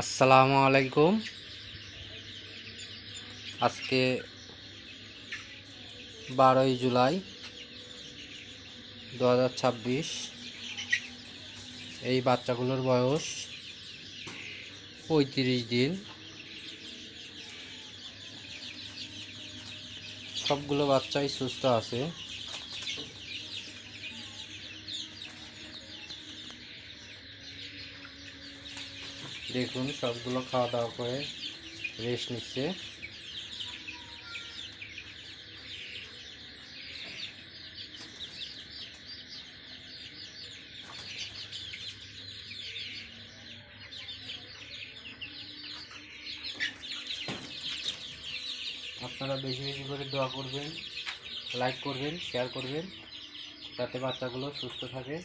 আসসালামু আলাইকুম। আজকে 12ই জুলাই 2026। এই বাচ্চাগুলোর বয়স 35 দিন। সবগুলো বাচ্চাই সুস্থ আছে। দেখুন, সবগুলো খাওয়া দাওয়া করে রেস্ট নিচ্ছে। আপনারা বেশি বেশি করে দোয়া করবেন, লাইক করবেন, শেয়ার করবেন, যাতে বাচ্চাগুলো সুস্থ থাকে।